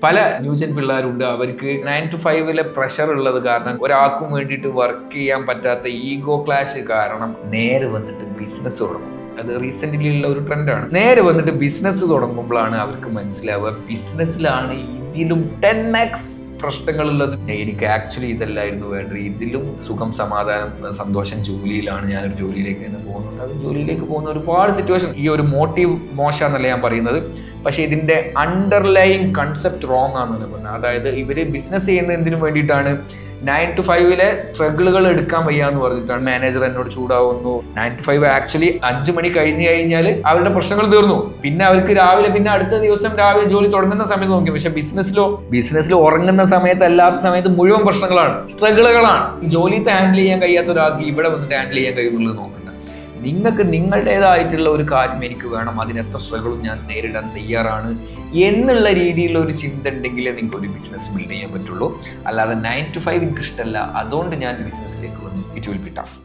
പല ന്യൂജൻ പിള്ളേരുണ്ട്, അവർക്ക് 9 to 5 പ്രഷർ ഉള്ളത് കാരണം ഒരാൾക്കും വേണ്ടിയിട്ട് വർക്ക് ചെയ്യാൻ പറ്റാത്ത ഈഗോ ക്ലാഷ് കാരണം നേരെ വന്നിട്ട് ബിസിനസ് തുടങ്ങും. അത് റീസെന്റ് ഉള്ള ഒരു ട്രെൻഡാണ്. നേരെ വന്നിട്ട് ബിസിനസ് തുടങ്ങുമ്പോഴാണ് അവർക്ക് മനസ്സിലാവുക ബിസിനസ്സിലാണ് ഇതിലും 10x പ്രശ്നങ്ങളുള്ളത്. എനിക്ക് ആക്ച്വലി ഇതല്ലായിരുന്നു വേണ്ടത്, ഇതിലും സുഖം, സമാധാനം, സന്തോഷം ജോലിയിലാണ്. ഞാനൊരു ജോലിയിലേക്ക് തന്നെ പോകുന്നുണ്ട്. അത് ജോലിയിലേക്ക് പോകുന്ന ഒരുപാട് സിറ്റുവേഷൻ. ഈ ഒരു മോട്ടീവ് മോശമെന്നല്ല ഞാൻ പറയുന്നത്, പക്ഷേ ഇതിന്റെ അണ്ടർലൈങ് കൺസെപ്റ്റ് റോങ് ആണെന്ന് പറഞ്ഞത്. അതായത് ഇവര് ബിസിനസ് ചെയ്യുന്ന എന്തിനു വേണ്ടിയിട്ടാണ്? 9 to 5 സ്ട്രഗിളുകൾ എടുക്കാൻ വയ്യാന്ന് പറഞ്ഞിട്ടാണ്. മാനേജർ എന്നോട് ചൂടാവുന്നു. 9 to 5 ആക്ച്വലി 5 മണി കഴിഞ്ഞ് കഴിഞ്ഞാൽ അവരുടെ പ്രശ്നങ്ങൾ തീർന്നു. പിന്നെ അവർക്ക് രാവിലെ, പിന്നെ അടുത്ത ദിവസം രാവിലെ ജോലി തുടങ്ങുന്ന സമയത്ത് നോക്കി. പക്ഷെ ബിസിനസ്സിലോ ഉറങ്ങുന്ന സമയത്ത്, അല്ലാത്ത സമയത്ത് മുഴുവൻ പ്രശ്നങ്ങളാണ്, സ്ട്രഗിളുകളാണ്. ജോലിത്തെ ഹാൻഡിൽ ചെയ്യാൻ കഴിയാത്ത ഒരാൾക്ക് ഇവിടെ വന്നിട്ട് ഹാൻഡിൽ ചെയ്യാൻ കഴിയുന്നുള്ളത് നോക്കണ്ട. നിങ്ങൾക്ക് നിങ്ങളുടേതായിട്ടുള്ള ഒരു കാര്യം എനിക്ക് വേണം, അതിന് എത്ര സ്ട്രഗിളും ഞാൻ നേരിടാൻ തയ്യാറാണ് എന്നുള്ള രീതിയിലുള്ള ഒരു ചിന്ത ഉണ്ടെങ്കിലേ നിങ്ങൾക്ക് ഒരു ബിസിനസ് ബിൽഡ് ചെയ്യാൻ പറ്റുള്ളൂ. അല്ലാതെ 9 to 5 എനിക്ക് ഇഷ്ടമല്ല, അതുകൊണ്ട് ഞാൻ ബിസിനസ്സിലേക്ക് വന്നു, ഇറ്റ് വിൽ ബി ടഫ്.